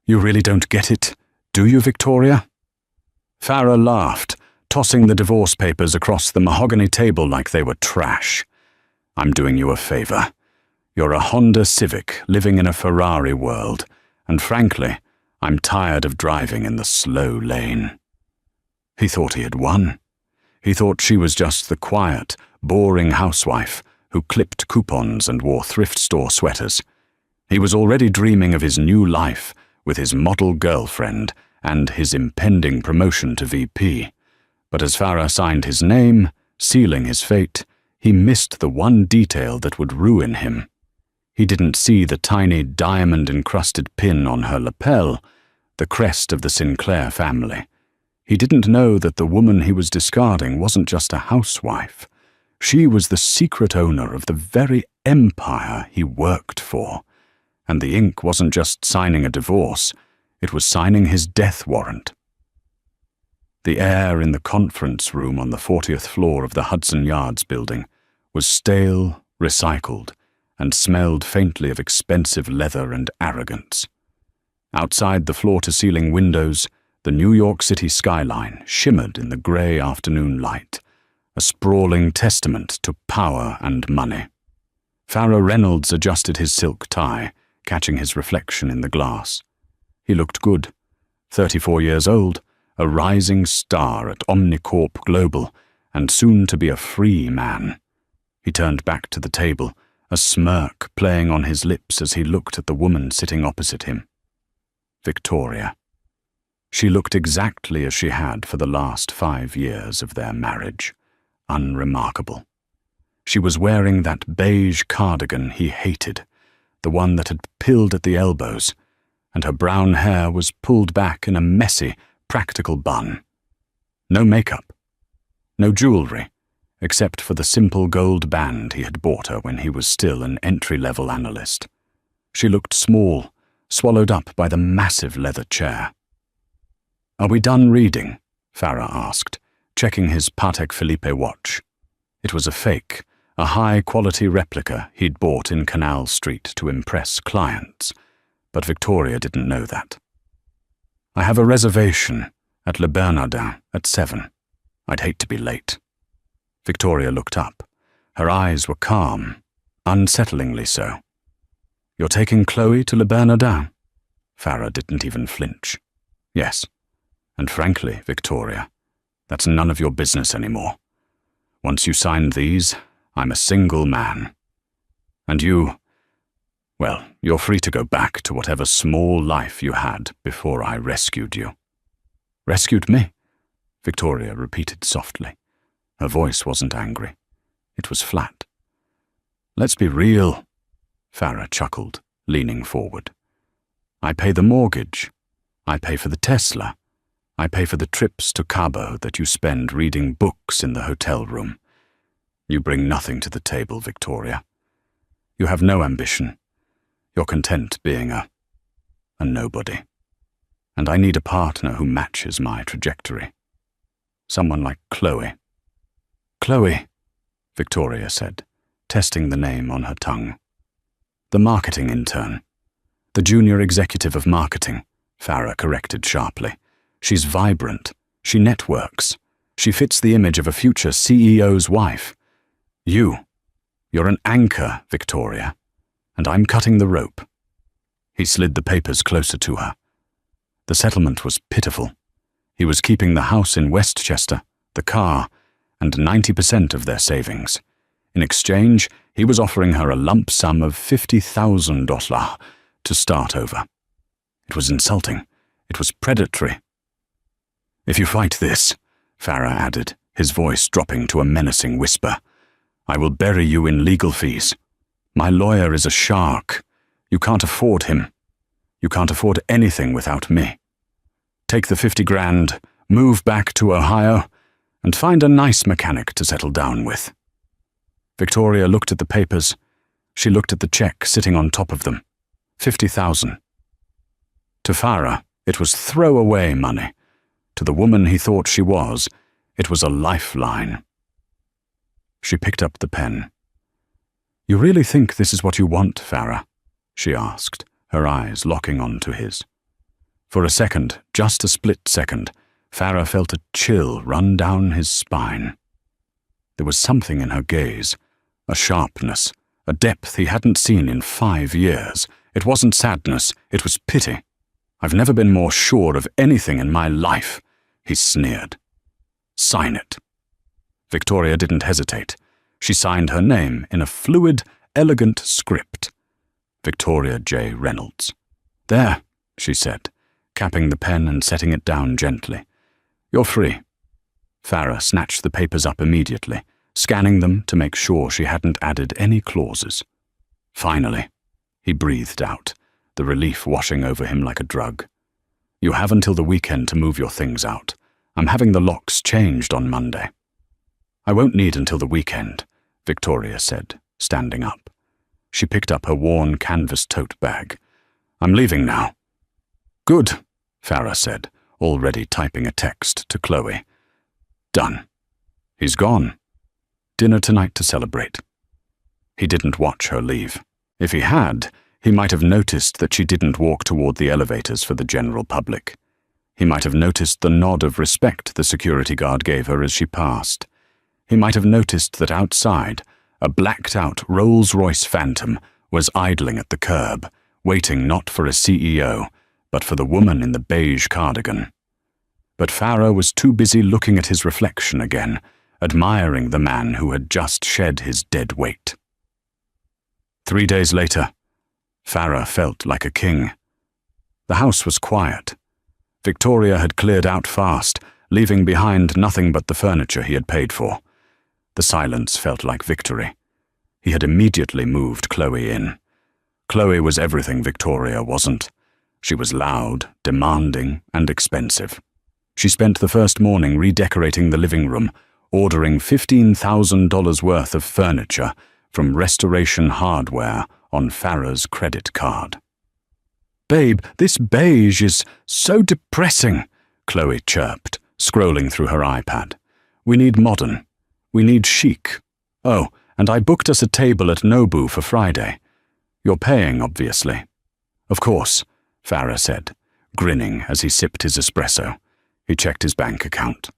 You really don't get it, do you, Victoria? Farah laughed, tossing the divorce papers across the mahogany table like they were trash. I'm doing you a favor. You're a Honda Civic living in a Ferrari world, and frankly, I'm tired of driving in the slow lane. He thought he had won. He thought she was just the quiet, boring housewife who clipped coupons and wore thrift store sweaters. He was already dreaming of his new life with his model girlfriend and his impending promotion to VP. But as Farah signed his name, sealing his fate, he missed the one detail that would ruin him. He didn't see the tiny diamond-encrusted pin on her lapel, the crest of the Sinclair family. He didn't know that the woman he was discarding wasn't just a housewife. She was the secret owner of the very empire he worked for. And the ink wasn't just signing a divorce, it was signing his death warrant. The air in the conference room on the 40th floor of the Hudson Yards building was stale, recycled, and smelled faintly of expensive leather and arrogance. Outside the floor-to-ceiling windows, the New York City skyline shimmered in the grey afternoon light, a sprawling testament to power and money. Farah Reynolds adjusted his silk tie, catching his reflection in the glass. He looked good, 34 years old, a rising star at Omnicorp Global, and soon to be a free man. He turned back to the table, a smirk playing on his lips as he looked at the woman sitting opposite him. Victoria. She looked exactly as she had for the last 5 years of their marriage, unremarkable. She was wearing that beige cardigan he hated, the one that had pilled at the elbows, and her brown hair was pulled back in a messy, practical bun. No makeup, no jewelry, except for the simple gold band he had bought her when he was still an entry-level analyst. She looked small, swallowed up by the massive leather chair. "Are we done reading?" Farah asked, checking his Patek Philippe watch. It was a fake, a high-quality replica he'd bought in Canal Street to impress clients, but Victoria didn't know that. "I have a reservation at Le Bernardin at 7. I'd hate to be late." Victoria looked up. Her eyes were calm, unsettlingly so. "You're taking Chloe to Le Bernardin?" Farah didn't even flinch. "Yes. And frankly, Victoria, that's none of your business anymore. Once you signed these, I'm a single man. And you, well, you're free to go back to whatever small life you had before I rescued you." "Rescued me?" Victoria repeated softly. Her voice wasn't angry. It was flat. "Let's be real," Farah chuckled, leaning forward. "I pay the mortgage. I pay for the Tesla. I pay for the trips to Cabo that you spend reading books in the hotel room. You bring nothing to the table, Victoria. You have no ambition. You're content being a nobody. And I need a partner who matches my trajectory. Someone like Chloe." "Chloe," Victoria said, testing the name on her tongue. "The marketing intern. The junior executive of marketing," Farah corrected sharply. "She's vibrant. She networks. She fits the image of a future CEO's wife. You're an anchor, Victoria, and I'm cutting the rope." He slid the papers closer to her. The settlement was pitiful. He was keeping the house in Westchester, the car, and 90% of their savings. In exchange, he was offering her a lump sum of $50,000 to start over. It was insulting. It was predatory. "If you fight this," Farah added, his voice dropping to a menacing whisper, "I will bury you in legal fees. My lawyer is a shark. You can't afford him. You can't afford anything without me. Take the 50 grand, move back to Ohio, and find a nice mechanic to settle down with." Victoria looked at the papers. She looked at the check sitting on top of them. 50,000. To Farah, it was throwaway money. To the woman he thought she was, it was a lifeline. She picked up the pen. "You really think this is what you want, Farah?" she asked, her eyes locking onto his. For a second, just a split second, Farah felt a chill run down his spine. There was something in her gaze, a sharpness, a depth he hadn't seen in 5 years. It wasn't sadness, it was pity. "I've never been more sure of anything in my life," he sneered. "Sign it." Victoria didn't hesitate. She signed her name in a fluid, elegant script. Victoria J. Reynolds. "There," she said, capping the pen and setting it down gently. "You're free." Farah snatched the papers up immediately, scanning them to make sure she hadn't added any clauses. "Finally," he breathed out, the relief washing over him like a drug. "You have until the weekend to move your things out. I'm having the locks changed on Monday." "I won't need until the weekend," Victoria said, standing up. She picked up her worn canvas tote bag. "I'm leaving now." "Good," Farah said, already typing a text to Chloe. "Done. He's gone. Dinner tonight to celebrate." He didn't watch her leave. If he had, he might have noticed that she didn't walk toward the elevators for the general public. He might have noticed the nod of respect the security guard gave her as she passed. He might have noticed that outside, a blacked-out Rolls-Royce Phantom was idling at the curb, waiting not for a CEO, but for the woman in the beige cardigan. But Farah was too busy looking at his reflection again, admiring the man who had just shed his dead weight. 3 days later, Farah felt like a king. The house was quiet. Victoria had cleared out fast, leaving behind nothing but the furniture he had paid for. The silence felt like victory. He had immediately moved Chloe in. Chloe was everything Victoria wasn't. She was loud, demanding, and expensive. She spent the first morning redecorating the living room, ordering $15,000 worth of furniture from Restoration Hardware on Farah's credit card. "Babe, this beige is so depressing," Chloe chirped, scrolling through her iPad. "We need modern. We need chic. Oh, and I booked us a table at Nobu for Friday. You're paying, obviously." "Of course," Farah said, grinning as he sipped his espresso. He checked his bank account.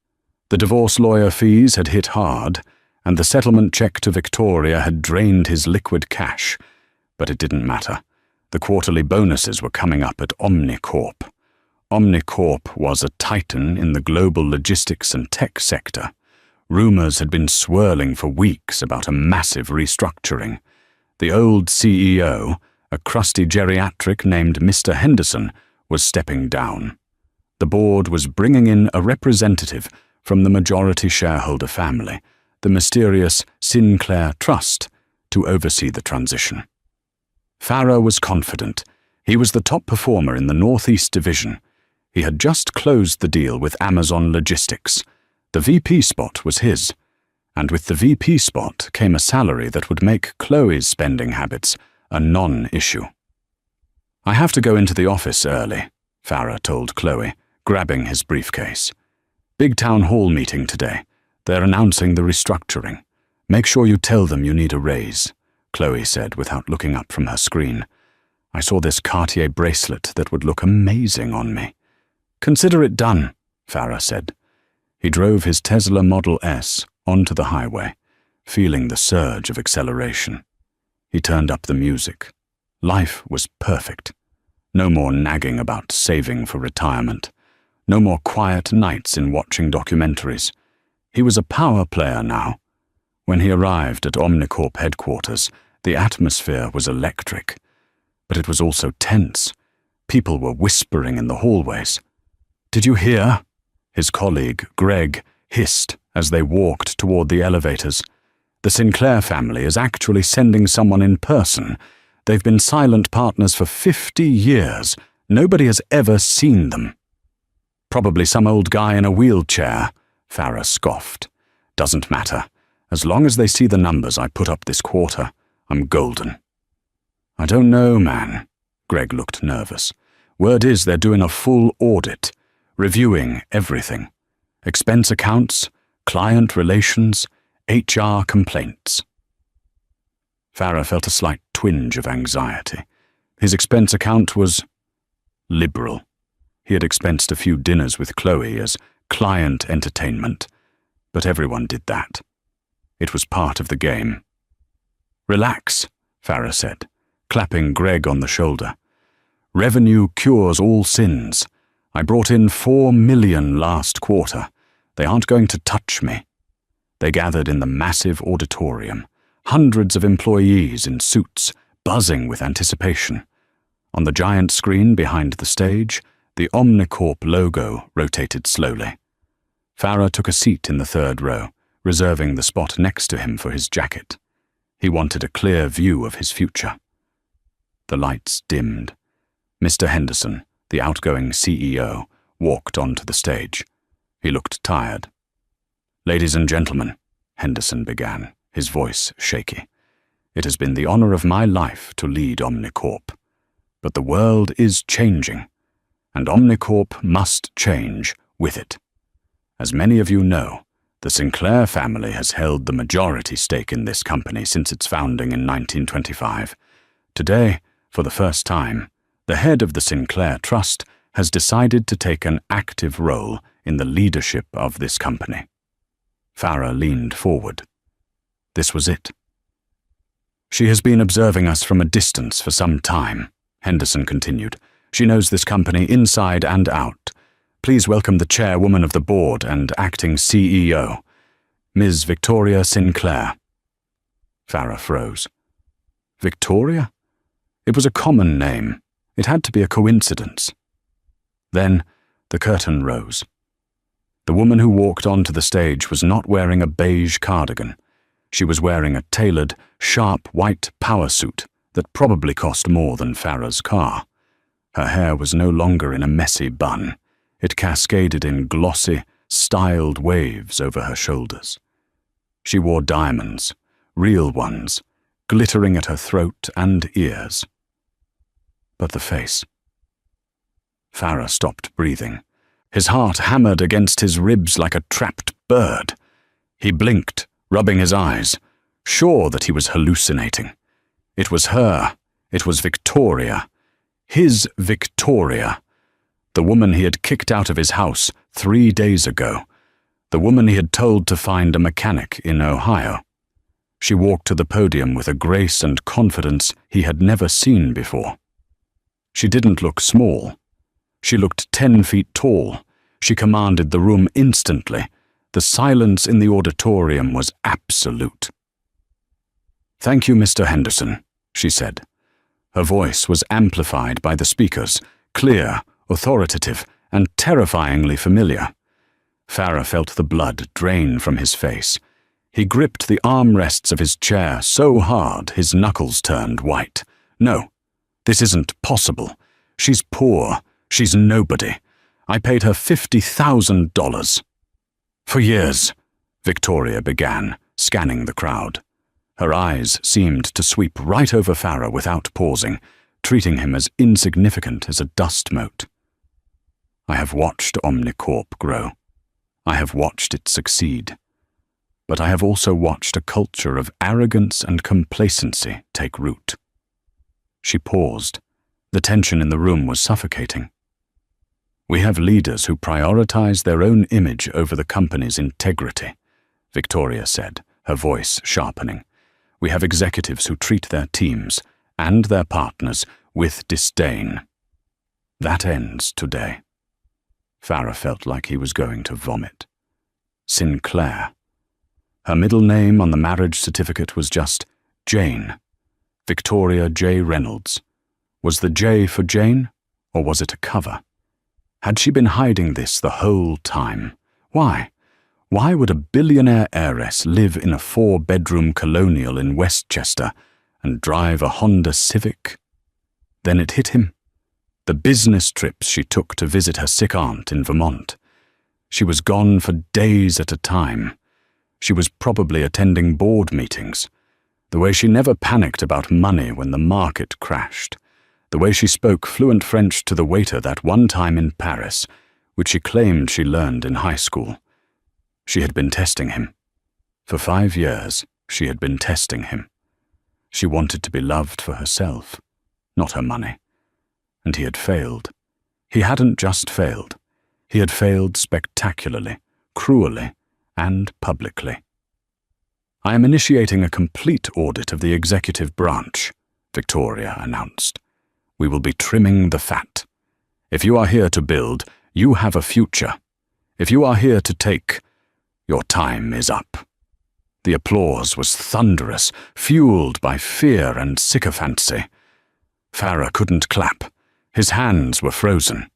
The divorce lawyer fees had hit hard, and the settlement check to Victoria had drained his liquid cash. But it didn't matter. The quarterly bonuses were coming up at Omnicorp. Omnicorp was a titan in the global logistics and tech sector. Rumors had been swirling for weeks about a massive restructuring. The old CEO, a crusty geriatric named Mr. Henderson, was stepping down. The board was bringing in a representative from the majority shareholder family, the mysterious Sinclair Trust, to oversee the transition. Farah was confident. He was the top performer in the Northeast Division. He had just closed the deal with Amazon Logistics. The VP spot was his, and with the VP spot came a salary that would make Chloe's spending habits a non-issue. "I have to go into the office early," Farah told Chloe, grabbing his briefcase. "Big town hall meeting today. They're announcing the restructuring. Make sure you tell them you need a raise," Chloe said without looking up from her screen. "I saw this Cartier bracelet that would look amazing on me." "Consider it done," Farah said. He drove his Tesla Model S onto the highway, feeling the surge of acceleration. He turned up the music. Life was perfect. No more nagging about saving for retirement. No more quiet nights in watching documentaries. He was a power player now. When he arrived at Omnicorp headquarters, the atmosphere was electric. But it was also tense. People were whispering in the hallways. "Did you hear?" His colleague, Greg, hissed as they walked toward the elevators. "The Sinclair family is actually sending someone in person. They've been silent partners for 50 years. Nobody has ever seen them." "Probably some old guy in a wheelchair," Farah scoffed. "Doesn't matter. As long as they see the numbers I put up this quarter, I'm golden." "I don't know, man." Greg looked nervous. "Word is they're doing a full audit, reviewing everything. Expense accounts, client relations, HR complaints." Farah felt a slight twinge of anxiety. His expense account was liberal. He had expensed a few dinners with Chloe as client entertainment, but everyone did that. It was part of the game. "Relax," Farah said, clapping Greg on the shoulder. "Revenue cures all sins. I brought in $4 million last quarter. They aren't going to touch me." They gathered in the massive auditorium, hundreds of employees in suits, buzzing with anticipation. On the giant screen behind the stage, the Omnicorp logo rotated slowly. Farah took a seat in the third row, reserving the spot next to him for his jacket. He wanted a clear view of his future. The lights dimmed. Mr. Henderson, the outgoing CEO, walked onto the stage. He looked tired. "Ladies and gentlemen," Henderson began, his voice shaky, "it has been the honor of my life to lead Omnicorp. But the world is changing, and Omnicorp must change with it. As many of you know, the Sinclair family has held the majority stake in this company since its founding in 1925. Today, for the first time, the head of the Sinclair Trust has decided to take an active role in the leadership of this company." Farah leaned forward. This was it. "She has been observing us from a distance for some time," Henderson continued. "She knows this company inside and out. Please welcome the chairwoman of the board and acting CEO, Ms. Victoria Sinclair." Farah froze. Victoria? It was a common name. It had to be a coincidence. Then the curtain rose. The woman who walked onto the stage was not wearing a beige cardigan. She was wearing a tailored, sharp white power suit that probably cost more than Farah's car. Her hair was no longer in a messy bun. It cascaded in glossy, styled waves over her shoulders. She wore diamonds, real ones, glittering at her throat and ears. But the face. Farah stopped breathing. His heart hammered against his ribs like a trapped bird. He blinked, rubbing his eyes, sure that he was hallucinating. It was her. It was Victoria. His Victoria. The woman he had kicked out of his house 3 days ago. The woman he had told to find a mechanic in Ohio. She walked to the podium with a grace and confidence he had never seen before. She didn't look small. She looked 10 feet tall. She commanded the room instantly. The silence in the auditorium was absolute. "Thank you, Mr. Henderson," she said. Her voice was amplified by the speakers, clear, authoritative, and terrifyingly familiar. Farah felt the blood drain from his face. He gripped the armrests of his chair so hard his knuckles turned white. "No, this isn't possible. She's poor. She's nobody. I paid her $50,000. "For years," Victoria began, scanning the crowd. Her eyes seemed to sweep right over Farah without pausing, treating him as insignificant as a dust mote. "I have watched Omnicorp grow. I have watched it succeed. But I have also watched a culture of arrogance and complacency take root." She paused. The tension in the room was suffocating. "We have leaders who prioritize their own image over the company's integrity," Victoria said, her voice sharpening. "We have executives who treat their teams and their partners with disdain. That ends today." Farah felt like he was going to vomit. Sinclair. Her middle name on the marriage certificate was just Jane. Victoria J. Reynolds. Was the J for Jane, or was it a cover? Had she been hiding this the whole time? Why? Why would a billionaire heiress live in a 4-bedroom colonial in Westchester and drive a Honda Civic? Then it hit him. The business trips she took to visit her sick aunt in Vermont. She was gone for days at a time. She was probably attending board meetings. The way she never panicked about money when the market crashed. The way she spoke fluent French to the waiter that one time in Paris, which she claimed she learned in high school. She had been testing him. For 5 years, she had been testing him. She wanted to be loved for herself, not her money. And he had failed. He hadn't just failed. He had failed spectacularly, cruelly, and publicly. "I am initiating a complete audit of the executive branch," Victoria announced. "We will be trimming the fat. If you are here to build, you have a future. If you are here to take, your time is up." The applause was thunderous, fueled by fear and sycophancy. Farah couldn't clap. His hands were frozen.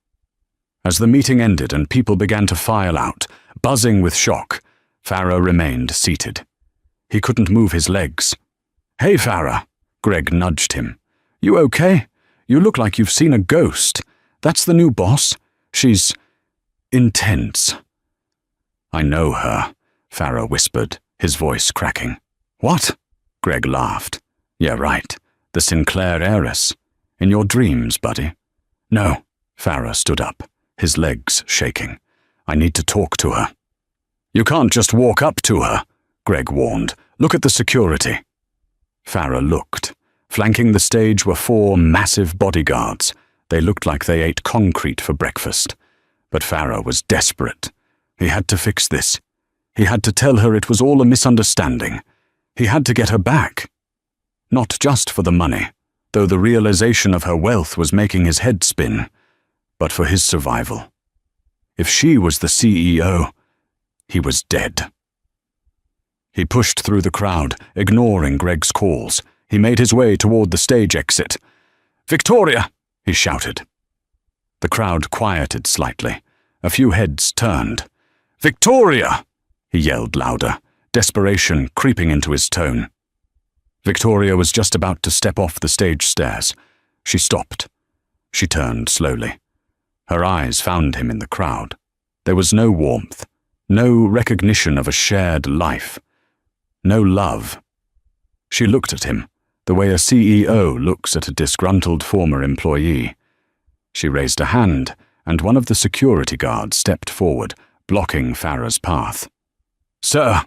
As the meeting ended and people began to file out, buzzing with shock, Farah remained seated. He couldn't move his legs. "Hey, Farah," Greg nudged him. "You okay? You look like you've seen a ghost. That's the new boss. She's intense." "I know her," Farah whispered, his voice cracking. "What?" Greg laughed. "Yeah, right. The Sinclair heiress. In your dreams, buddy." "No." Farah stood up, his legs shaking. "I need to talk to her." "You can't just walk up to her," Greg warned. "Look at the security." Farah looked. Flanking the stage were 4 massive bodyguards. They looked like they ate concrete for breakfast. But Farah was desperate. He had to fix this. He had to tell her it was all a misunderstanding. He had to get her back. Not just for the money, though the realization of her wealth was making his head spin, but for his survival. If she was the CEO, he was dead. He pushed through the crowd, ignoring Greg's calls. He made his way toward the stage exit. "Victoria!" he shouted. The crowd quieted slightly. A few heads turned. "Victoria!" he yelled louder, desperation creeping into his tone. Victoria was just about to step off the stage stairs. She stopped. She turned slowly. Her eyes found him in the crowd. There was no warmth, no recognition of a shared life, no love. She looked at him, the way a CEO looks at a disgruntled former employee. She raised a hand, and one of the security guards stepped forward, blocking Farah's path. "Sir,"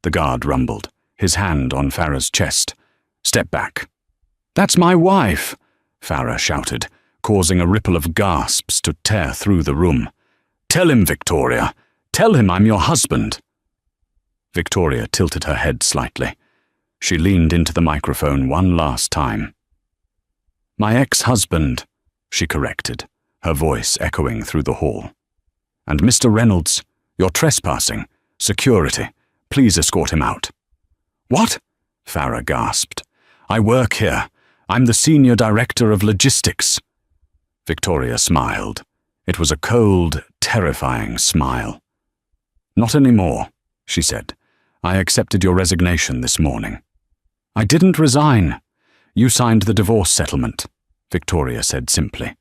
the guard rumbled, his hand on Farah's chest. "Step back." "That's my wife," Farah shouted, causing a ripple of gasps to tear through the room. "Tell him, Victoria. Tell him I'm your husband." Victoria tilted her head slightly. She leaned into the microphone one last time. "My ex-husband," she corrected, her voice echoing through the hall. "And Mr. Reynolds, you're trespassing. Security, please escort him out." "What?" Farah gasped. "I work here. I'm the senior director of logistics." Victoria smiled. It was a cold, terrifying smile. "Not anymore," she said. "I accepted your resignation this morning." "I didn't resign. You signed the divorce settlement," Victoria said simply.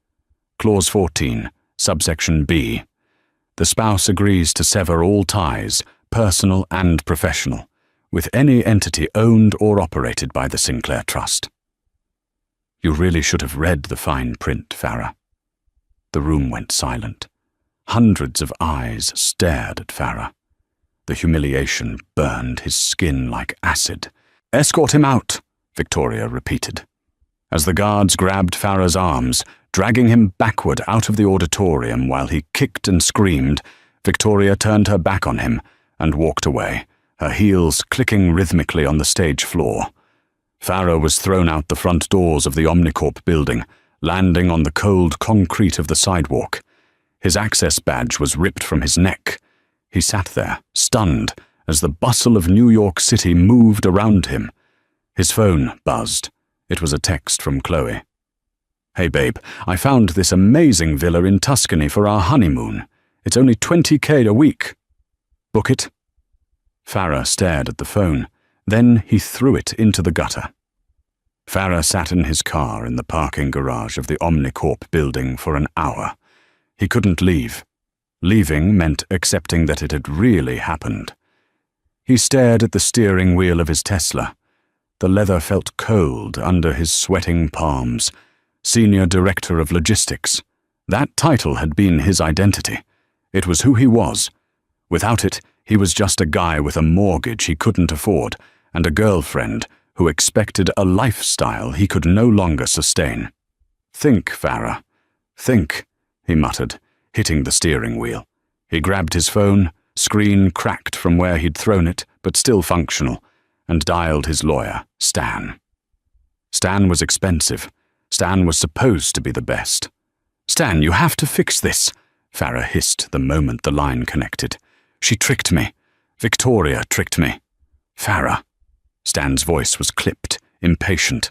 Clause 14, subsection B. The spouse agrees to sever all ties, personal and professional, with any entity owned or operated by the Sinclair Trust. You really should have read the fine print, Farah. The room went silent. Hundreds of eyes stared at Farah. The humiliation burned his skin like acid. "Escort him out," Victoria repeated. As the guards grabbed Farah's arms, dragging him backward out of the auditorium while he kicked and screamed, Victoria turned her back on him and walked away, her heels clicking rhythmically on the stage floor. Farah was thrown out the front doors of the Omnicorp building, landing on the cold concrete of the sidewalk. His access badge was ripped from his neck. He sat there, stunned, as the bustle of New York City moved around him. His phone buzzed. It was a text from Chloe. "Hey babe, I found this amazing villa in Tuscany for our honeymoon. It's only $20K a week. Book it?" Farah stared at the phone. Then he threw it into the gutter. Farah sat in his car in the parking garage of the Omnicorp building for an hour. He couldn't leave. Leaving meant accepting that it had really happened. He stared at the steering wheel of his Tesla. The leather felt cold under his sweating palms. Senior Director of Logistics. That title had been his identity. It was who he was. Without it, he was just a guy with a mortgage he couldn't afford and a girlfriend who expected a lifestyle he could no longer sustain. "Think, Farah. Think," he muttered, hitting the steering wheel. He grabbed his phone, screen cracked from where he'd thrown it, but still functional, and dialed his lawyer, Stan. Stan was expensive. Stan was supposed to be the best. "Stan, you have to fix this," Farah hissed the moment the line connected. "She tricked me. Victoria tricked me." "Farah." Stan's voice was clipped, impatient.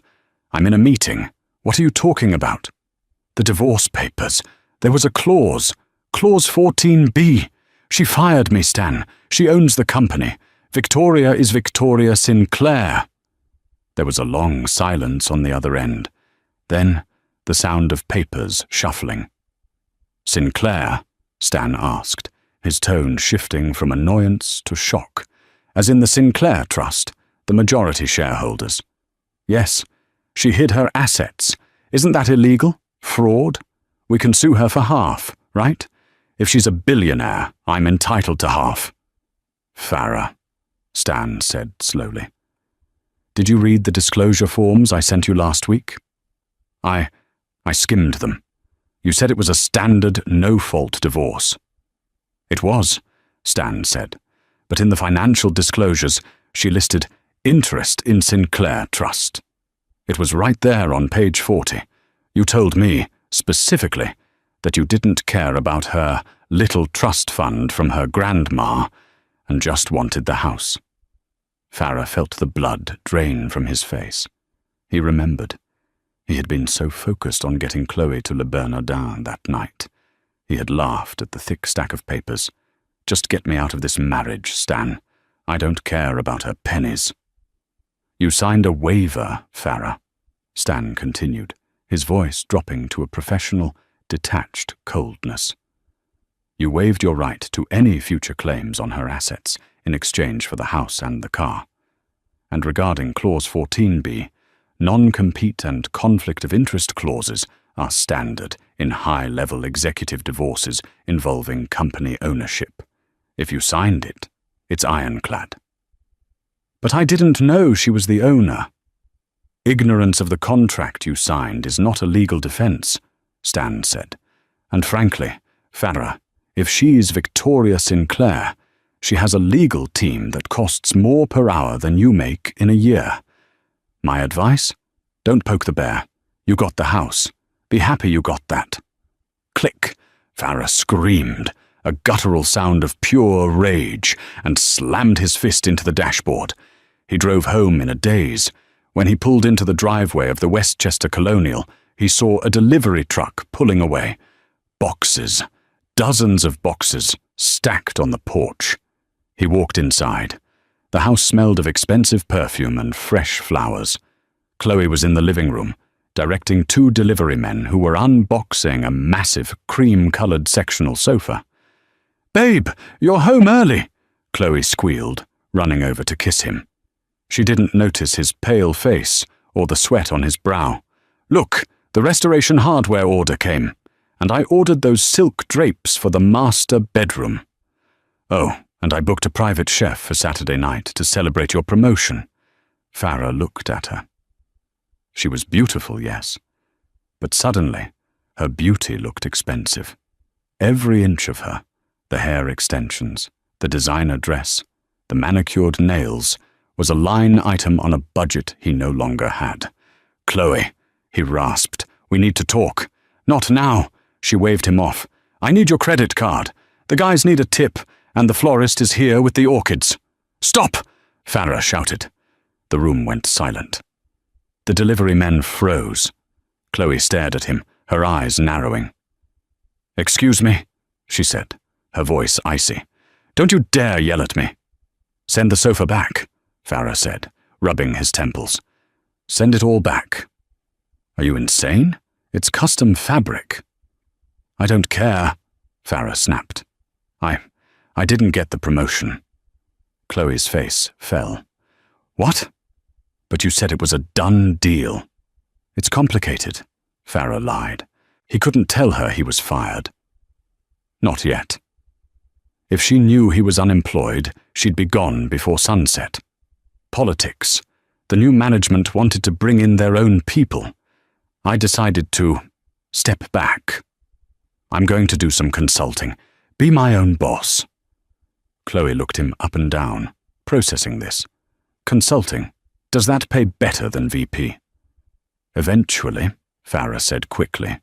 "I'm in a meeting. What are you talking about?" "The divorce papers. There was a clause. Clause 14B. She fired me, Stan. She owns the company. Victoria is Victoria Sinclair." There was a long silence on the other end. Then, the sound of papers shuffling. "Sinclair?" Stan asked, his tone shifting from annoyance to shock. "As in the Sinclair Trust, the majority shareholders?" "Yes. She hid her assets. Isn't that illegal? Fraud? We can sue her for half, right? If she's a billionaire, I'm entitled to half." "Farah," Stan said slowly. "Did you read the disclosure forms I sent you last week?" I skimmed them. You said it was a standard, no-fault divorce." "It was," Stan said, "but in the financial disclosures, she listed interest in Sinclair Trust. It was right there on page 40. You told me, specifically, that you didn't care about her little trust fund from her grandma and just wanted the house." Farah felt the blood drain from his face. He remembered. He had been so focused on getting Chloe to Le Bernardin that night. He had laughed at the thick stack of papers. "Just get me out of this marriage, Stan. I don't care about her pennies." "You signed a waiver, Farah," Stan continued, his voice dropping to a professional, detached coldness. "You waived your right to any future claims on her assets in exchange for the house and the car. And regarding Clause 14B, non-compete and conflict of interest clauses are standard in high-level executive divorces involving company ownership. If you signed it, it's ironclad." "But I didn't know she was the owner." "Ignorance of the contract you signed is not a legal defense," Stan said. "And frankly, Farah, if she's Victoria Sinclair, she has a legal team that costs more per hour than you make in a year. My advice? Don't poke the bear. You got the house. Be happy you got that." Click! Farah screamed, a guttural sound of pure rage, and slammed his fist into the dashboard. He drove home in a daze. When he pulled into the driveway of the Westchester Colonial, he saw a delivery truck pulling away. Boxes, dozens of boxes, stacked on the porch. He walked inside. The house smelled of expensive perfume and fresh flowers. Chloe was in the living room, directing 2 delivery men who were unboxing a massive cream-colored sectional sofa. "Babe, you're home early," Chloe squealed, running over to kiss him. She didn't notice his pale face or the sweat on his brow. "Look, the Restoration Hardware order came, and I ordered those silk drapes for the master bedroom. Oh, and I booked a private chef for Saturday night to celebrate your promotion." Farah looked at her. She was beautiful, yes, but suddenly her beauty looked expensive. Every inch of her, the hair extensions, the designer dress, the manicured nails, was a line item on a budget he no longer had. "Chloe," he rasped, "we need to talk." "Not now," she waved him off. "I need your credit card. The guys need a tip, and the florist is here with the orchids." "Stop!" Farah shouted. The room went silent. The delivery men froze. Chloe stared at him, her eyes narrowing. "Excuse me," she said, her voice icy. "Don't you dare yell at me." "Send the sofa back," Farah said, rubbing his temples. "Send it all back." "Are you insane? It's custom fabric." "I don't care," Farah snapped. I didn't get the promotion." Chloe's face fell. "What? But you said it was a done deal." "It's complicated," Farah lied. He couldn't tell her he was fired. Not yet. If she knew he was unemployed, she'd be gone before sunset. Politics. The new management wanted to bring in their own people. I decided to step back. I'm going to do some consulting. Be my own boss." Chloe looked him up and down, processing this. "Consulting? Does that pay better than VP?" "Eventually," Farah said quickly.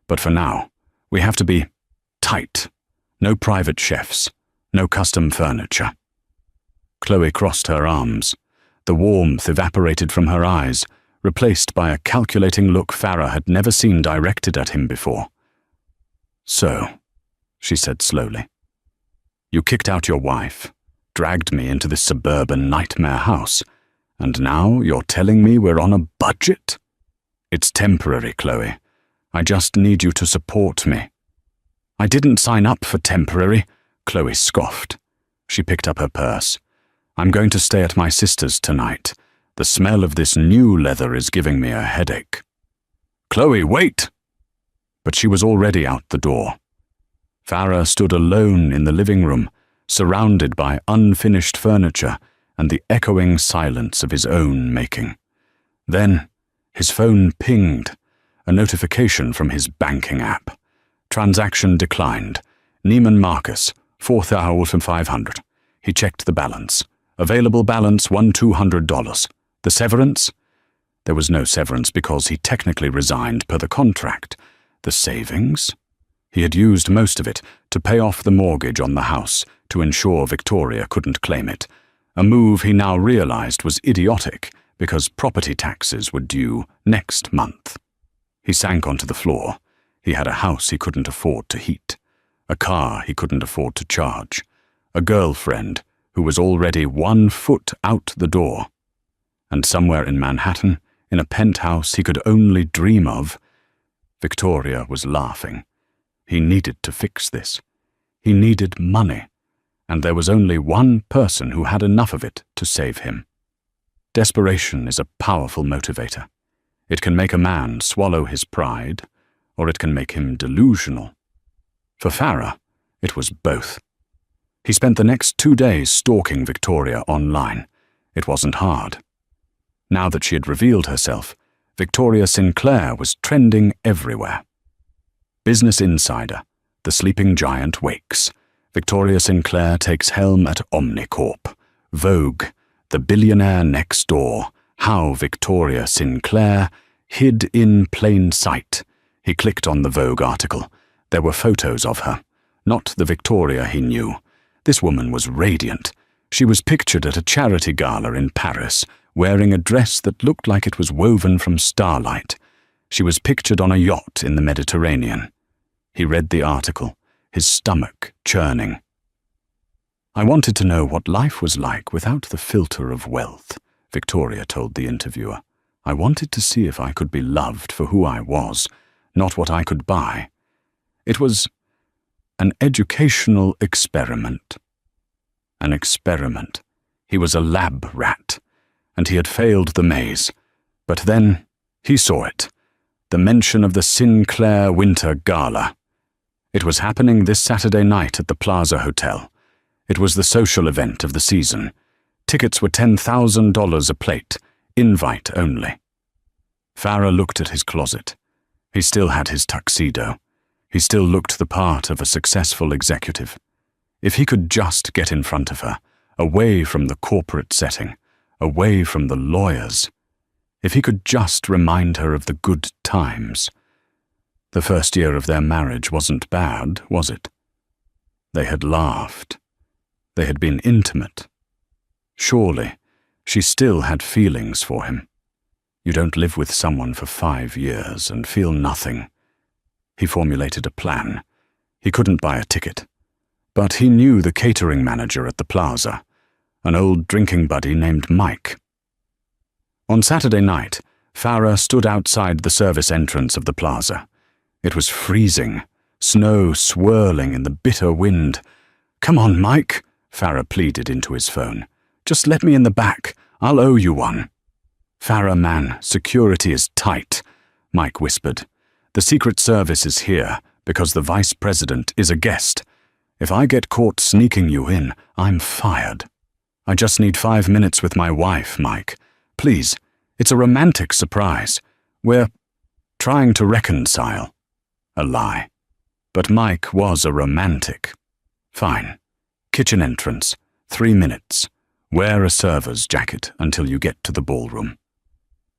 "But for now, we have to be tight. No private chefs, no custom furniture." Chloe crossed her arms. The warmth evaporated from her eyes, replaced by a calculating look Farah had never seen directed at him before. "So," she said slowly, "you kicked out your wife, dragged me into this suburban nightmare house, and now you're telling me we're on a budget? It's temporary, Chloe. I just need you to support me." "I didn't sign up for temporary," Chloe scoffed. She picked up her purse. "I'm going to stay at my sister's tonight. The smell of this new leather is giving me a headache." "Chloe, wait!" But she was already out the door. Farah stood alone in the living room, surrounded by unfinished furniture and the echoing silence of his own making. Then, his phone pinged, a notification from his banking app. Transaction declined. Neiman Marcus, 4,500. He checked the balance. Available balance $1,200. The severance? There was no severance because he technically resigned per the contract. The savings? He had used most of it to pay off the mortgage on the house to ensure Victoria couldn't claim it, a move he now realized was idiotic because property taxes were due next month. He sank onto the floor. He had a house he couldn't afford to heat, a car he couldn't afford to charge, a girlfriend who was already 1 foot out the door. And somewhere in Manhattan, in a penthouse he could only dream of, Victoria was laughing. He needed to fix this. He needed money, and there was only one person who had enough of it to save him. Desperation is a powerful motivator. It can make a man swallow his pride, or it can make him delusional. For Farah, it was both. He spent the next 2 days stalking Victoria online. It wasn't hard. Now that she had revealed herself, Victoria Sinclair was trending everywhere. Business Insider, The Sleeping Giant Wakes. Victoria Sinclair takes helm at Omnicorp. Vogue, The Billionaire Next Door. How Victoria Sinclair hid in plain sight. He clicked on the Vogue article. There were photos of her. Not the Victoria he knew. This woman was radiant. She was pictured at a charity gala in Paris, wearing a dress that looked like it was woven from starlight. She was pictured on a yacht in the Mediterranean. He read the article, his stomach churning. "I wanted to know what life was like without the filter of wealth," Victoria told the interviewer. "I wanted to see if I could be loved for who I was, not what I could buy. It was an educational experiment." An experiment. He was a lab rat, and he had failed the maze. But then he saw it. The mention of the Sinclair Winter Gala. It was happening this Saturday night at the Plaza Hotel. It was the social event of the season. Tickets were $10,000 a plate, invite only. Farah looked at his closet. He still had his tuxedo. He still looked the part of a successful executive. If he could just get in front of her, away from the corporate setting, away from the lawyers. If he could just remind her of the good times. The first year of their marriage wasn't bad, was it? They had laughed. They had been intimate. Surely, she still had feelings for him. You don't live with someone for 5 years and feel nothing. He formulated a plan. He couldn't buy a ticket. But he knew the catering manager at the plaza, an old drinking buddy named Mike. On Saturday night, Farah stood outside the service entrance of the plaza. It was freezing, snow swirling in the bitter wind. "Come on, Mike," Farah pleaded into his phone. "Just let me in the back. I'll owe you one." "Farah, man, security is tight," Mike whispered. "The Secret Service is here because the Vice President is a guest. If I get caught sneaking you in, I'm fired. I just need 5 minutes with my wife, Mike. Please, it's a romantic surprise. We're trying to reconcile." A lie. But Mike was a romantic. Fine. Kitchen entrance, 3 minutes. Wear a server's jacket until you get to the ballroom.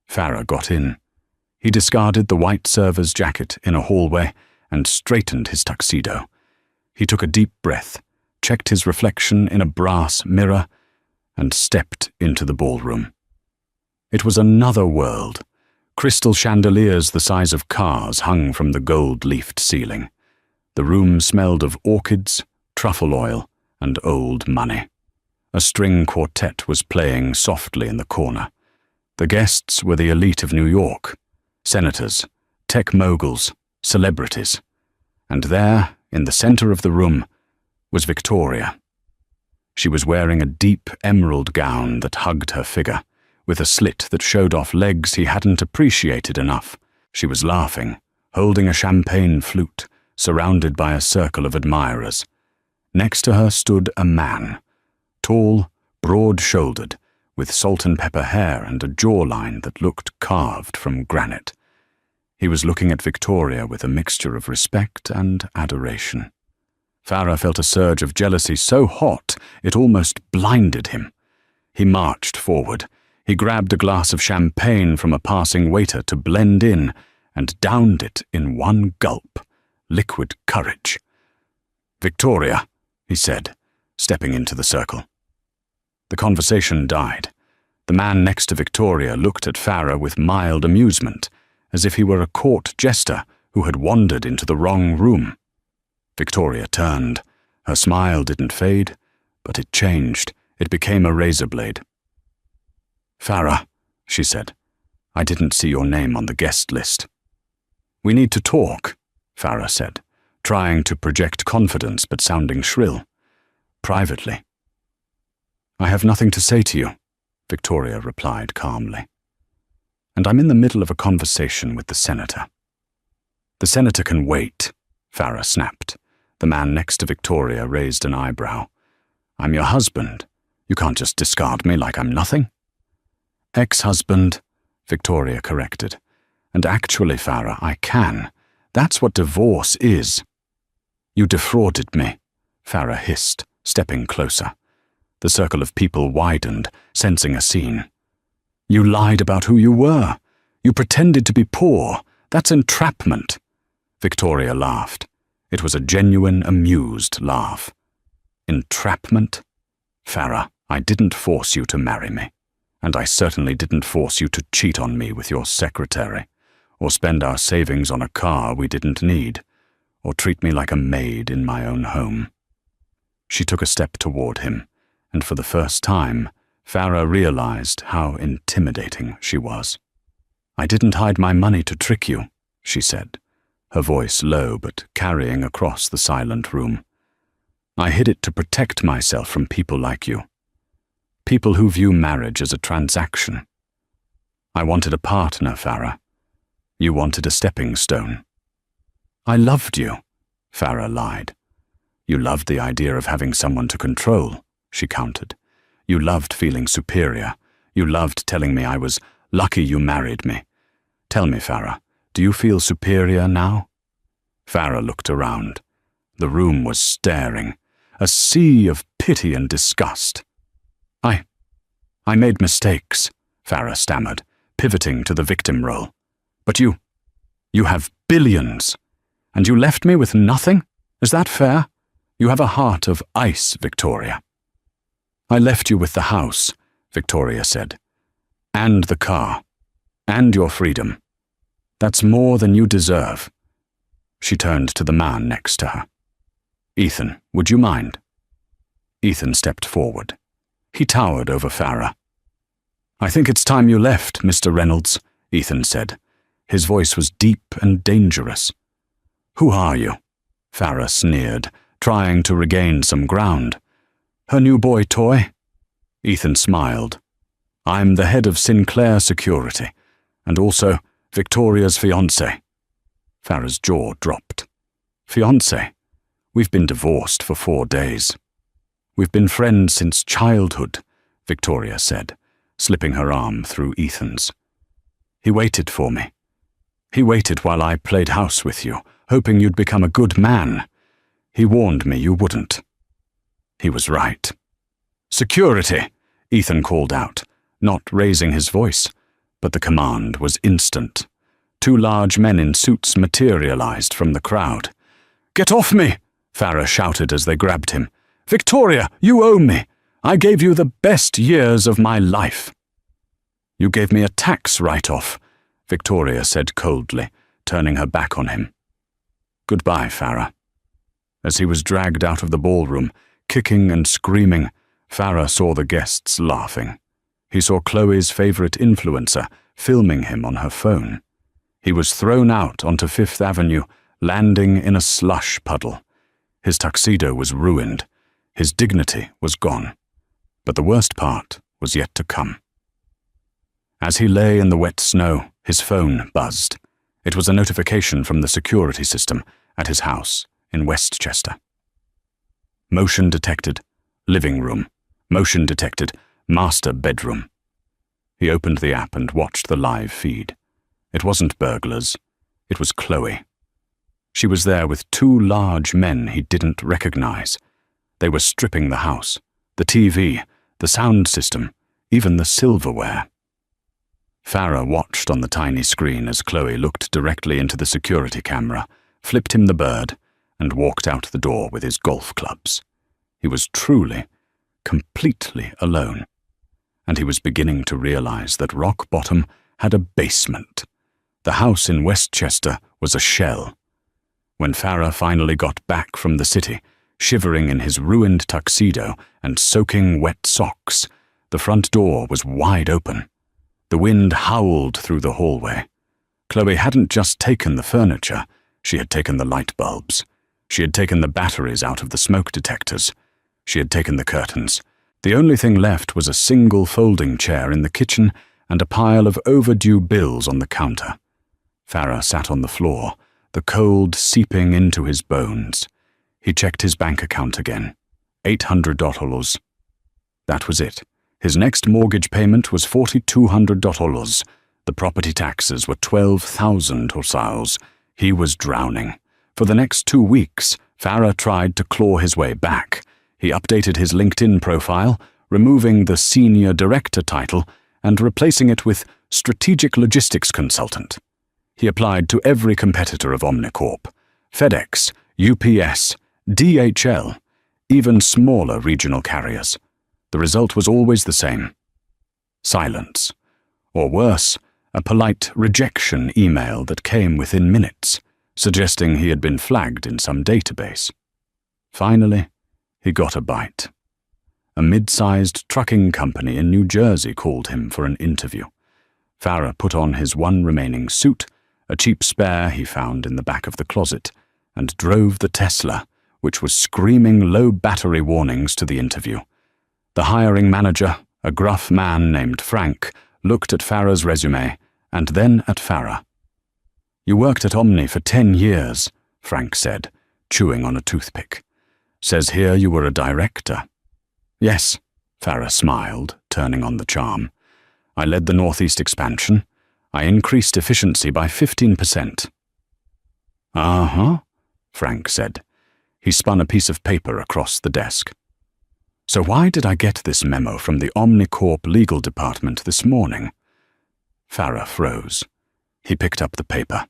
Farah got in. He discarded the white server's jacket in a hallway and straightened his tuxedo. He took a deep breath, checked his reflection in a brass mirror, and stepped into the ballroom. It was another world. Crystal chandeliers the size of cars hung from the gold-leafed ceiling. The room smelled of orchids, truffle oil, and old money. A string quartet was playing softly in the corner. The guests were the elite of New York, senators, tech moguls, celebrities. And there, in the center of the room, was Victoria. She was wearing a deep emerald gown that hugged her figure, with a slit that showed off legs he hadn't appreciated enough. She was laughing, holding a champagne flute, surrounded by a circle of admirers. Next to her stood a man, tall, broad-shouldered, with salt and pepper hair and a jawline that looked carved from granite. He was looking at Victoria with a mixture of respect and adoration. Farah felt a surge of jealousy so hot it almost blinded him. He marched forward. He grabbed a glass of champagne from a passing waiter to blend in and downed it in one gulp. Liquid courage. "Victoria," he said, stepping into the circle. The conversation died. The man next to Victoria looked at Farah with mild amusement, as if he were a court jester who had wandered into the wrong room. Victoria turned. Her smile didn't fade, but it changed. It became a razor blade. "Farah," she said, "I didn't see your name on the guest list." "We need to talk," Farah said, trying to project confidence but sounding shrill. "Privately." "I have nothing to say to you," Victoria replied calmly. "And I'm in the middle of a conversation with the senator." "The senator can wait," Farah snapped. The man next to Victoria raised an eyebrow. "I'm your husband. You can't just discard me like I'm nothing." "Ex-husband," Victoria corrected. "And actually, Farah, I can. That's what divorce is." "You defrauded me," Farah hissed, stepping closer. The circle of people widened, sensing a scene. "You lied about who you were. You pretended to be poor. That's entrapment." Victoria laughed. It was a genuine, amused laugh. "Entrapment? Farah, I didn't force you to marry me. And I certainly didn't force you to cheat on me with your secretary, or spend our savings on a car we didn't need, or treat me like a maid in my own home." She took a step toward him, and for the first time, Farah realized how intimidating she was. "I didn't hide my money to trick you," she said, her voice low but carrying across the silent room. "I hid it to protect myself from people like you. People who view marriage as a transaction. I wanted a partner, Farah. You wanted a stepping stone." "I loved you," Farah lied. "You loved the idea of having someone to control," she countered. "You loved feeling superior. You loved telling me I was lucky you married me. Tell me, Farah, do you feel superior now?" Farah looked around. The room was staring, a sea of pity and disgust. I made mistakes," Farah stammered, pivoting to the victim role. "But you have billions, and you left me with nothing? Is that fair? You have a heart of ice, Victoria." "I left you with the house," Victoria said, "and the car, and your freedom. That's more than you deserve." She turned to the man next to her. "Ethan, would you mind?" Ethan stepped forward. He towered over Farah. "I think it's time you left, Mr. Reynolds," Ethan said. His voice was deep and dangerous. "Who are you?" Farah sneered, trying to regain some ground. "Her new boy toy?" Ethan smiled. "I'm the head of Sinclair Security, and also Victoria's fiancé." Farah's jaw dropped. "Fiancé? We've been divorced for 4 days." "We've been friends since childhood," Victoria said, slipping her arm through Ethan's. "He waited for me. He waited while I played house with you, hoping you'd become a good man. He warned me you wouldn't." He was right. "Security!" Ethan called out, not raising his voice, but the command was instant. 2 large men in suits materialized from the crowd. "Get off me!" Farah shouted as they grabbed him. "Victoria, you owe me! I gave you the best years of my life." "You gave me a tax write-off," Victoria said coldly, turning her back on him. "Goodbye, Farah." As he was dragged out of the ballroom, kicking and screaming, Farah saw the guests laughing. He saw Chloe's favorite influencer filming him on her phone. He was thrown out onto Fifth Avenue, landing in a slush puddle. His tuxedo was ruined. His dignity was gone. But the worst part was yet to come. As he lay in the wet snow, his phone buzzed. It was a notification from the security system at his house in Westchester. Motion detected, living room. Motion detected, master bedroom. He opened the app and watched the live feed. It wasn't burglars. It was Chloe. She was there with 2 large men he didn't recognize. They were stripping the house, the TV, the sound system, even the silverware. Farah watched on the tiny screen as Chloe looked directly into the security camera, flipped him the bird, and walked out the door with his golf clubs. He was truly, completely alone. And he was beginning to realize that Rock Bottom had a basement. The house in Westchester was a shell. When Farah finally got back from the city, shivering in his ruined tuxedo and soaking wet socks, the front door was wide open. The wind howled through the hallway. Chloe hadn't just taken the furniture, she had taken the light bulbs. She had taken the batteries out of the smoke detectors. She had taken the curtains. The only thing left was a single folding chair in the kitchen and a pile of overdue bills on the counter. Farah sat on the floor, the cold seeping into his bones. He checked his bank account again. $800. That was it. His next mortgage payment was $4,200. The property taxes were 12,000 hussars. He was drowning. For the next 2 weeks, Farah tried to claw his way back. He updated his LinkedIn profile, removing the senior director title and replacing it with strategic logistics consultant. He applied to every competitor of Omnicorp, FedEx, UPS, DHL, even smaller regional carriers. The result was always the same. Silence. Or worse, a polite rejection email that came within minutes, suggesting he had been flagged in some database. Finally, he got a bite. A mid-sized trucking company in New Jersey called him for an interview. Farah put on his one remaining suit, a cheap spare he found in the back of the closet, and drove the Tesla, which was screaming low battery warnings to the interview. The hiring manager, a gruff man named Frank, looked at Farah's resume and then at Farah. "You worked at Omni for 10 years, Frank said, chewing on a toothpick. "Says here you were a director." "Yes," Farah smiled, turning on the charm. "I led the Northeast expansion. I increased efficiency by 15%. "Uh-huh," Frank said. He spun a piece of paper across the desk. "So why did I get this memo from the Omnicorp legal department this morning?" Farah froze. He picked up the paper.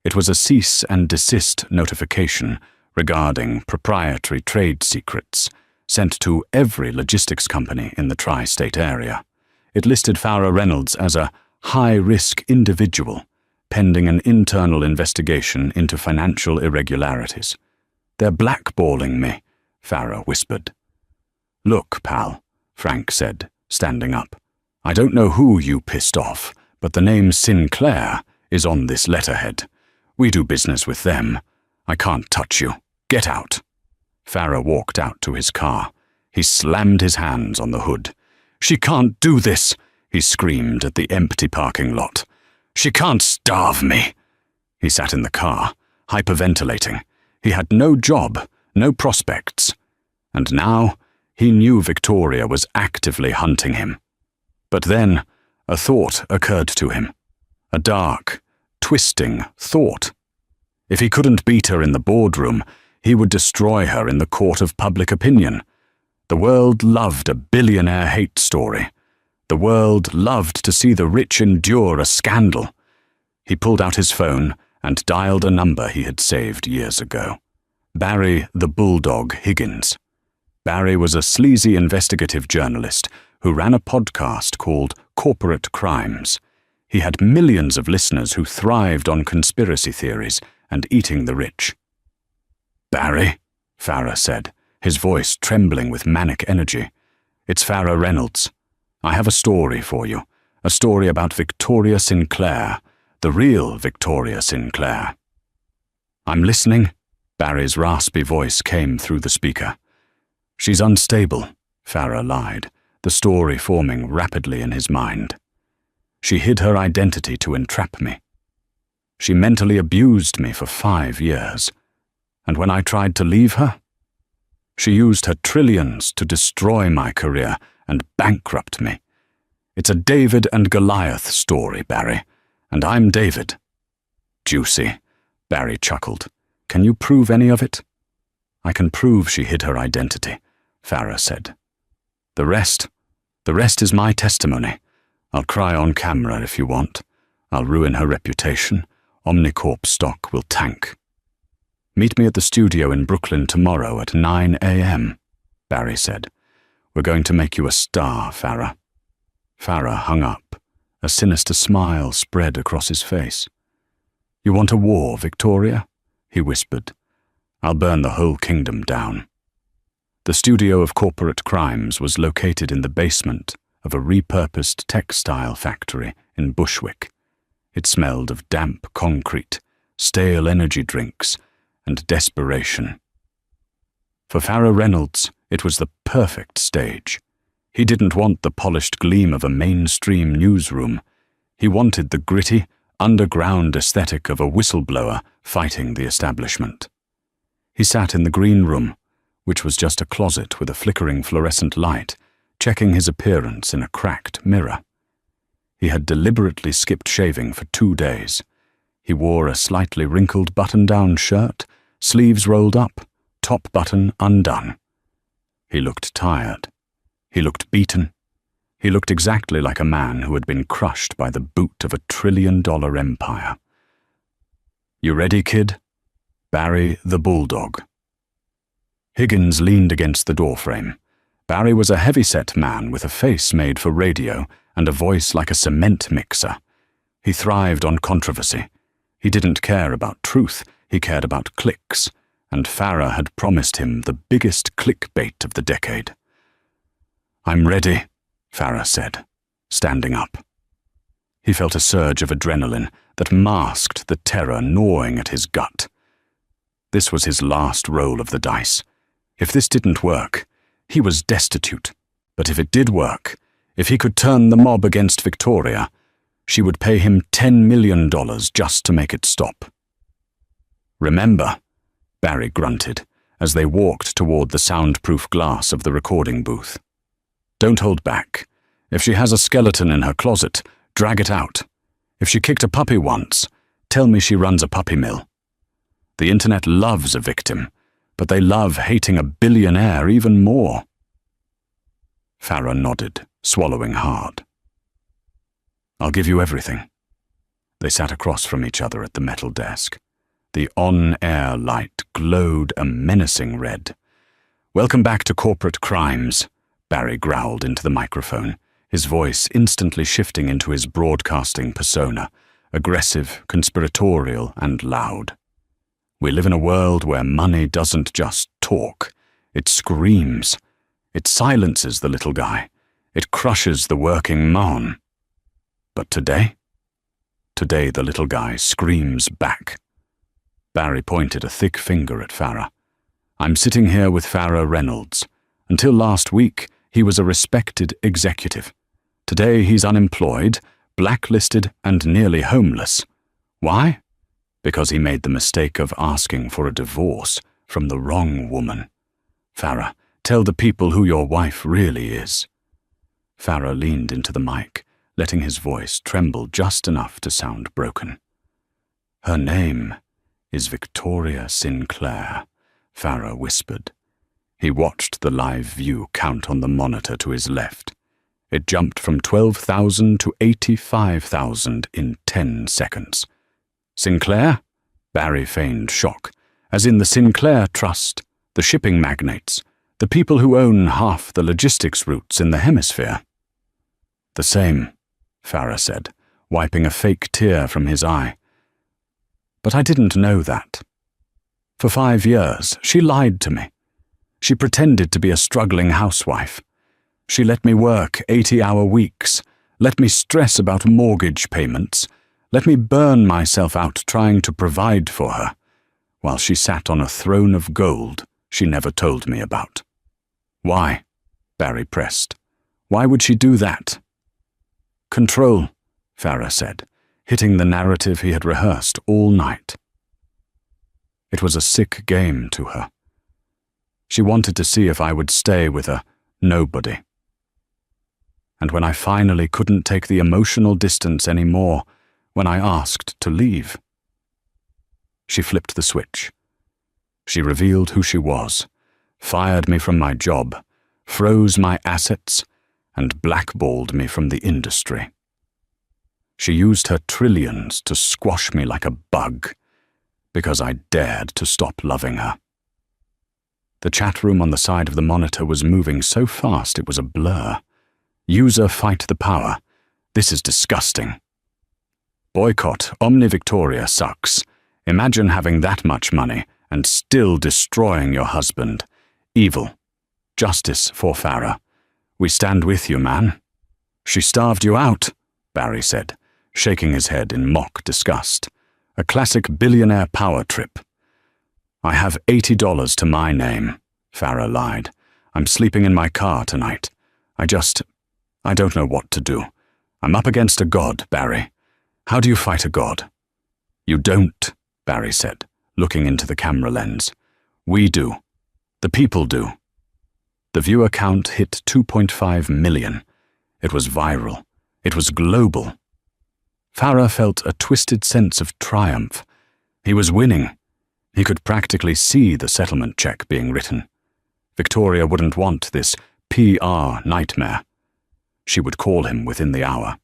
It was a cease and desist notification regarding proprietary trade secrets, sent to every logistics company in the tri-state area. It listed Farah Reynolds as a high-risk individual, pending an internal investigation into financial irregularities. "They're blackballing me," Farah whispered. "Look, pal," Frank said, standing up. "I don't know who you pissed off, but the name Sinclair is on this letterhead. We do business with them. I can't touch you. Get out." Farah walked out to his car. He slammed his hands on the hood. "She can't do this," he screamed at the empty parking lot. "She can't starve me." He sat in the car, hyperventilating. He had no job, no prospects. And now he knew Victoria was actively hunting him. But then a thought occurred to him. A dark, twisting thought. If he couldn't beat her in the boardroom, he would destroy her in the court of public opinion. The world loved a billionaire hate story. The world loved to see the rich endure a scandal. He pulled out his phone and dialed a number he had saved years ago. Barry the Bulldog Higgins. Barry was a sleazy investigative journalist who ran a podcast called Corporate Crimes. He had millions of listeners who thrived on conspiracy theories and eating the rich. "Barry," Farah said, his voice trembling with manic energy. "It's Farah Reynolds. I have a story for you, a story about Victoria Sinclair, the real Victoria Sinclair." "I'm listening," Barry's raspy voice came through the speaker. "She's unstable," Farah lied, the story forming rapidly in his mind. "She hid her identity to entrap me. She mentally abused me for 5 years. And when I tried to leave her, she used her trillions to destroy my career and bankrupt me. It's a David and Goliath story, Barry, and I'm David." "Juicy," Barry chuckled. "Can you prove any of it?" "I can prove she hid her identity," Farah said. The rest is my testimony. I'll cry on camera if you want. I'll ruin her reputation. Omnicorp stock will tank." "Meet me at the studio in Brooklyn tomorrow at 9 a.m., Barry said. "We're going to make you a star, Farah." Farah hung up. A sinister smile spread across his face. "You want a war, Victoria?" he whispered. "I'll burn the whole kingdom down." The studio of Corporate Crimes was located in the basement of a repurposed textile factory in Bushwick. It smelled of damp concrete, stale energy drinks, and desperation. For Farah Reynolds, it was the perfect stage. He didn't want the polished gleam of a mainstream newsroom. He wanted the gritty, underground aesthetic of a whistleblower fighting the establishment. He sat in the green room, which was just a closet with a flickering fluorescent light, checking his appearance in a cracked mirror. He had deliberately skipped shaving for 2 days. He wore a slightly wrinkled button-down shirt, sleeves rolled up, top button undone. He looked tired. He looked beaten. He looked exactly like a man who had been crushed by the boot of a $1 trillion empire. "You ready, kid?" Barry the Bulldog. Higgins leaned against the doorframe. Barry was a heavy-set man with a face made for radio and a voice like a cement mixer. He thrived on controversy. He didn't care about truth, he cared about clicks, and Farah had promised him the biggest clickbait of the decade. "I'm ready," Farah said, standing up. He felt a surge of adrenaline that masked the terror gnawing at his gut. This was his last roll of the dice. If this didn't work, he was destitute. But if it did work, if he could turn the mob against Victoria, she would pay him $10 million just to make it stop. "Remember," Barry grunted as they walked toward the soundproof glass of the recording booth. "Don't hold back. If she has a skeleton in her closet, drag it out. If she kicked a puppy once, tell me she runs a puppy mill. The internet loves a victim, but they love hating a billionaire even more." Farah nodded, swallowing hard. "I'll give you everything." They sat across from each other at the metal desk. The on-air light glowed a menacing red. "Welcome back to Corporate Crimes," Barry growled into the microphone, his voice instantly shifting into his broadcasting persona, aggressive, conspiratorial, and loud. "We live in a world where money doesn't just talk, it screams. It silences the little guy. It crushes the working man. But today the little guy screams back." Barry pointed a thick finger at Farah. "I'm sitting here with Farah Reynolds. Until last week, he was a respected executive. Today he's unemployed, blacklisted, and nearly homeless. Why? Because he made the mistake of asking for a divorce from the wrong woman. Farah, tell the people who your wife really is." Farah leaned into the mic, letting his voice tremble just enough to sound broken. "Her name is Victoria Sinclair, Farah whispered. He watched the live view count on the monitor to his left. It jumped from 12,000 to 85,000 in 10 seconds. Sinclair? Barry feigned shock. As in the Sinclair Trust, the shipping magnates, the people who own half the logistics routes in the hemisphere. The same, Farah said, wiping a fake tear from his eye. But I didn't know that. For 5 years, she lied to me. She pretended to be a struggling housewife. She let me work 80-hour weeks, let me stress about mortgage payments, let me burn myself out trying to provide for her, while she sat on a throne of gold she never told me about. Why? Barry pressed. Why would she do that? Control, Farah said, hitting the narrative he had rehearsed all night. It was a sick game to her. She wanted to see if I would stay with a nobody. And when I finally couldn't take the emotional distance anymore, when I asked to leave, she flipped the switch. She revealed who she was, fired me from my job, froze my assets, and blackballed me from the industry. She used her trillions to squash me like a bug, because I dared to stop loving her. The chat room on the side of the monitor was moving so fast it was a blur. User fight the power. This is disgusting. Boycott Omni Victoria sucks. Imagine having that much money and still destroying your husband. Evil. Justice for Farah. We stand with you, man. She starved you out, Barry said, shaking his head in mock disgust. A classic billionaire power trip. I have $80 to my name, Farah lied. I'm sleeping in my car tonight. I don't know what to do. I'm up against a god, Barry. How do you fight a god? You don't, Barry said, looking into the camera lens. We do. The people do. The viewer count hit 2.5 million. It was viral. It was global. Farah felt a twisted sense of triumph. He was winning. He could practically see the settlement check being written. Victoria wouldn't want this PR nightmare. She would call him within the hour.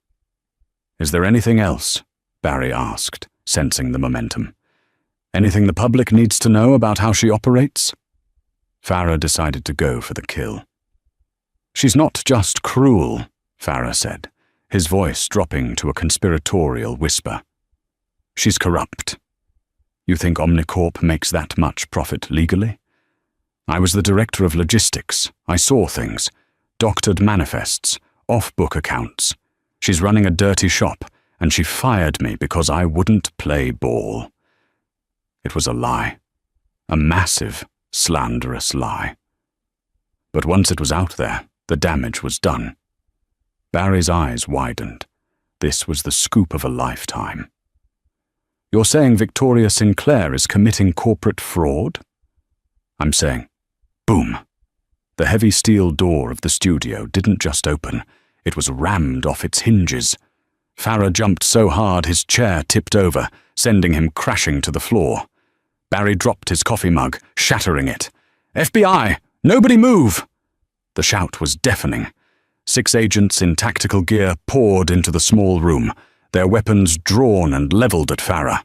Is there anything else? Barry asked, sensing the momentum. Anything the public needs to know about how she operates? Farah decided to go for the kill. She's not just cruel, Farah said, his voice dropping to a conspiratorial whisper. She's corrupt. You think Omnicorp makes that much profit legally? I was the director of logistics. I saw things. Doctored manifests, off-book accounts. She's running a dirty shop, and she fired me because I wouldn't play ball. It was a lie. A massive, slanderous lie. But once it was out there, the damage was done. Barry's eyes widened. This was the scoop of a lifetime. You're saying Victoria Sinclair is committing corporate fraud? I'm saying, boom. The heavy steel door of the studio didn't just open, it was rammed off its hinges. Farah jumped so hard his chair tipped over, sending him crashing to the floor. Barry dropped his coffee mug, shattering it. FBI! Nobody move! The shout was deafening. 6 agents in tactical gear poured into the small room, their weapons drawn and leveled at Farah.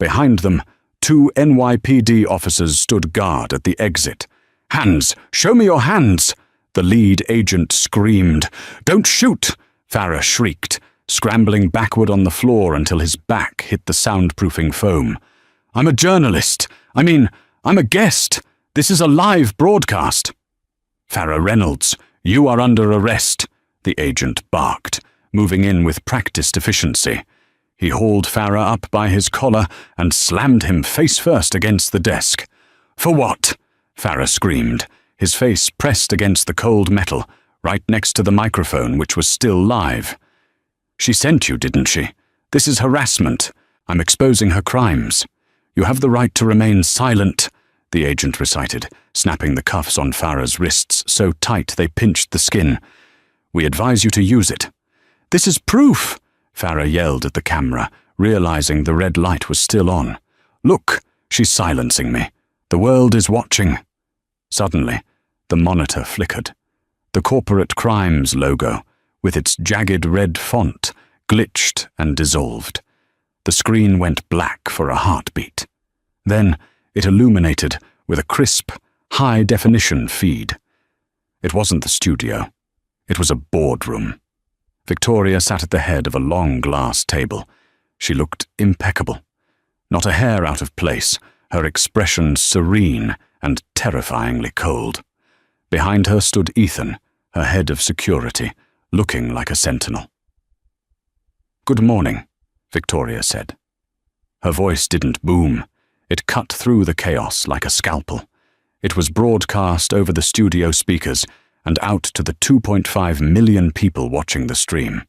Behind them, 2 NYPD officers stood guard at the exit. Hands! Show me your hands! The lead agent screamed. Don't shoot! Farah shrieked, scrambling backward on the floor until his back hit the soundproofing foam. I'm a journalist. I'm a guest. This is a live broadcast. Farah Reynolds, you are under arrest, the agent barked, moving in with practiced efficiency. He hauled Farah up by his collar and slammed him face first against the desk. For what? Farah screamed, his face pressed against the cold metal, right next to the microphone which was still live. She sent you, didn't she? This is harassment. I'm exposing her crimes. You have the right to remain silent, the agent recited, snapping the cuffs on Farah's wrists so tight they pinched the skin. We advise you to use it. This is proof, Farah yelled at the camera, realizing the red light was still on. Look, She's silencing me. The world is watching. Suddenly, the monitor flickered. The corporate crimes logo, with its jagged red font, glitched and dissolved. The screen went black for a heartbeat. Then it illuminated with a crisp, high-definition feed. It wasn't the studio. It was a boardroom. Victoria sat at the head of a long glass table. She looked impeccable. Not a hair out of place, her expression serene and terrifyingly cold. Behind her stood Ethan, her head of security, looking like a sentinel. "Good morning," Victoria said. Her voice didn't boom. It cut through the chaos like a scalpel. It was broadcast over the studio speakers and out to the 2.5 million people watching the stream.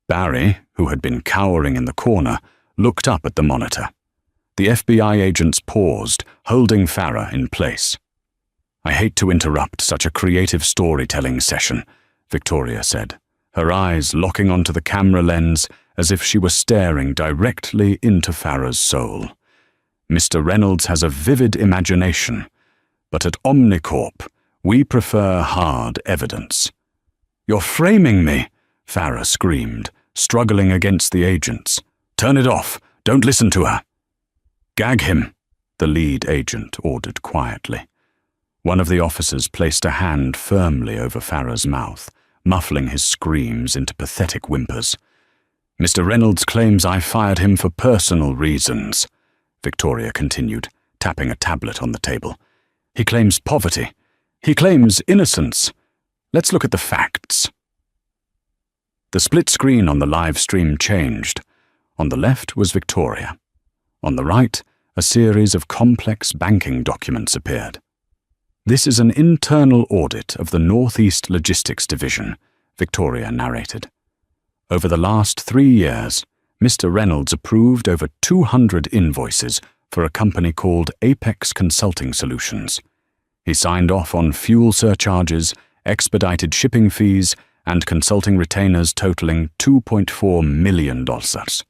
Barry, who had been cowering in the corner, looked up at the monitor. The FBI agents paused, holding Farah in place. "I hate to interrupt such a creative storytelling session," Victoria said, her eyes locking onto the camera lens as if she were staring directly into Farah's soul. "Mr. Reynolds has a vivid imagination, but at Omnicorp, we prefer hard evidence." "You're framing me," Farah screamed, struggling against the agents. "Turn it off. Don't listen to her." "Gag him," the lead agent ordered quietly. One of the officers placed a hand firmly over Farah's mouth, muffling his screams into pathetic whimpers. "Mr. Reynolds claims I fired him for personal reasons," Victoria continued, tapping a tablet on the table. "He claims poverty. He claims innocence. Let's look at the facts." The split screen on the live stream changed. On the left was Victoria. On the right, a series of complex banking documents appeared. "This is an internal audit of the Northeast Logistics Division," Victoria narrated. "Over the last 3 years, Mr. Reynolds approved over 200 invoices for a company called Apex Consulting Solutions. He signed off on fuel surcharges, expedited shipping fees, and consulting retainers totaling $2.4 million. The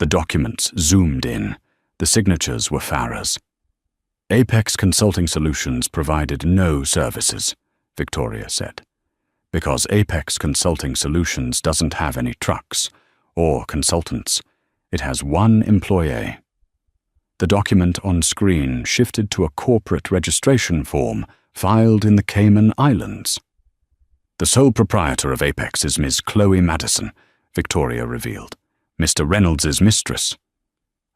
documents zoomed in. The signatures were Farah's. "Apex Consulting Solutions provided no services," Victoria said, "because Apex Consulting Solutions doesn't have any trucks or consultants. It has one employee." The document on screen shifted to a corporate registration form filed in the Cayman Islands. "The sole proprietor of Apex is Ms. Chloe Madison," Victoria revealed, "Mr. Reynolds' mistress."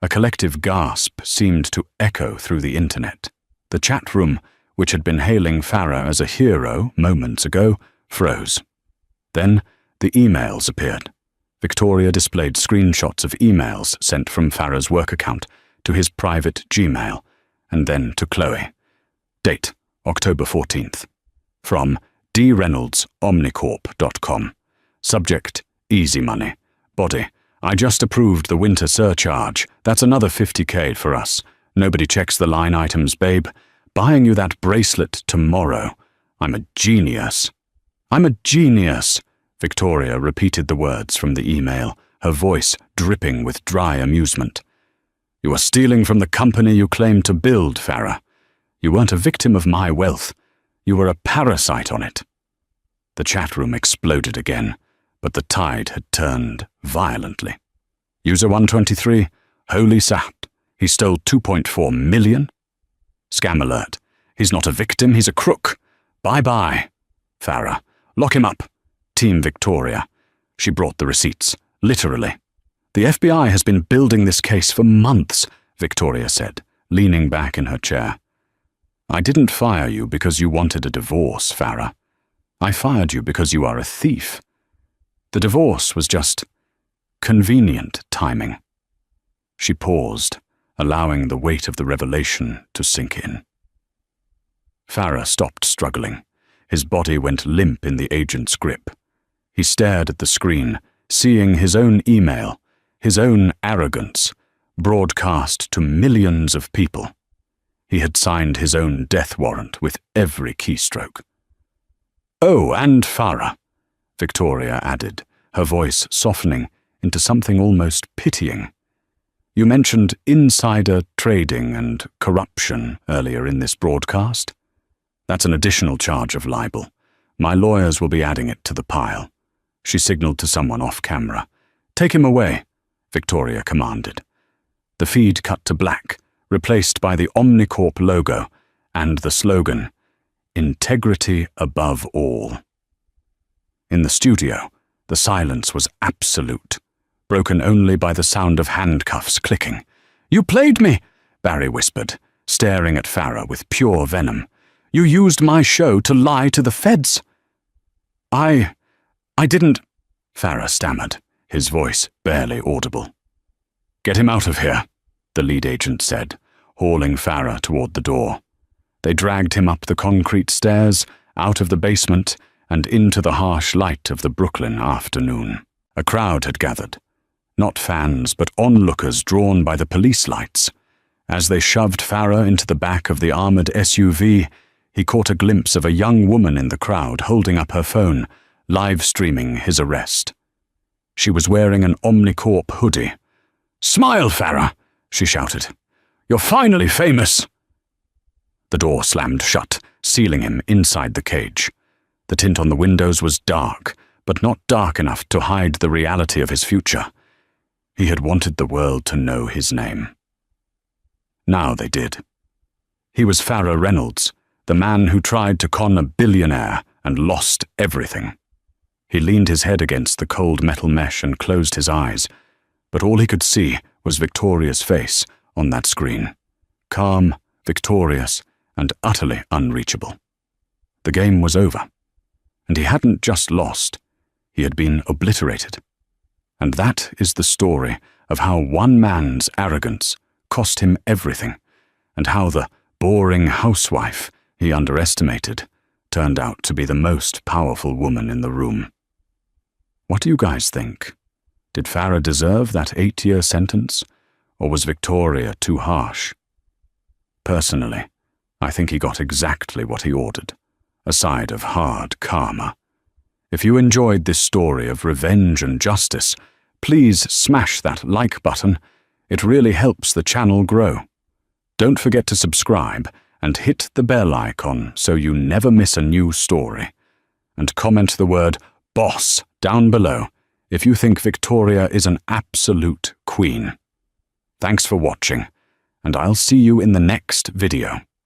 A collective gasp seemed to echo through the internet. The chat room, which had been hailing Farah as a hero moments ago, froze. Then the emails appeared. Victoria displayed screenshots of emails sent from Farah's work account to his private Gmail, and then to Chloe. Date, October 14th. From dreynoldsomnicorp.com. Subject, easy money. Body, I just approved the winter surcharge. That's another $50K for us. Nobody checks the line items, babe. Buying you that bracelet tomorrow. I'm a genius. I'm a genius. Victoria repeated the words from the email, her voice dripping with dry amusement. You are stealing from the company you claim to build, Farah. You weren't a victim of my wealth. You were a parasite on it. The chat room exploded again, but the tide had turned violently. User 123, holy sap, he stole 2.4 million? Scam alert. He's not a victim, he's a crook. Bye-bye. Farah, lock him up. Team Victoria. She brought the receipts, literally. The FBI has been building this case for months, Victoria said, leaning back in her chair. I didn't fire you because you wanted a divorce, Farah. I fired you because you are a thief. The divorce was just convenient timing. She paused, allowing the weight of the revelation to sink in. Farah stopped struggling. His body went limp in the agent's grip. He stared at the screen, seeing his own email, his own arrogance, broadcast to millions of people. He had signed his own death warrant with every keystroke. Oh, and Farah, Victoria added, her voice softening into something almost pitying. You mentioned insider trading and corruption earlier in this broadcast. That's an additional charge of libel. My lawyers will be adding it to the pile. She signaled to someone off camera. Take him away, Victoria commanded. The feed cut to black, replaced by the Omnicorp logo and the slogan, "Integrity above all." In the studio, the silence was absolute, broken only by the sound of handcuffs clicking. "You played me," Barry whispered, staring at Farah with pure venom. "You used my show to lie to the feds." I didn't," Farah stammered, his voice barely audible. "Get him out of here," the lead agent said, hauling Farah toward the door. They dragged him up the concrete stairs, out of the basement, and into the harsh light of the Brooklyn afternoon. A crowd had gathered. Not fans, but onlookers drawn by the police lights. As they shoved Farah into the back of the armored SUV, he caught a glimpse of a young woman in the crowd holding up her phone, live-streaming his arrest. She was wearing an Omnicorp hoodie. "Smile, Farah," she shouted. "You're finally famous." The door slammed shut, sealing him inside the cage. The tint on the windows was dark, but not dark enough to hide the reality of his future. He had wanted the world to know his name. Now they did. He was Farah Reynolds, the man who tried to con a billionaire and lost everything. He leaned his head against the cold metal mesh and closed his eyes, but all he could see was Victoria's face on that screen. Calm, victorious, and utterly unreachable. The game was over, and he hadn't just lost, he had been obliterated. And that is the story of how one man's arrogance cost him everything, and how the boring housewife he underestimated turned out to be the most powerful woman in the room. What do you guys think? Did Farah deserve that 8-year sentence, or was Victoria too harsh? Personally, I think he got exactly what he ordered, a side of hard karma. If you enjoyed this story of revenge and justice, please smash that like button. It really helps the channel grow. Don't forget to subscribe and hit the bell icon so you never miss a new story. And comment the word "boss" down below if you think Victoria is an absolute queen. Thanks for watching, and I'll see you in the next video.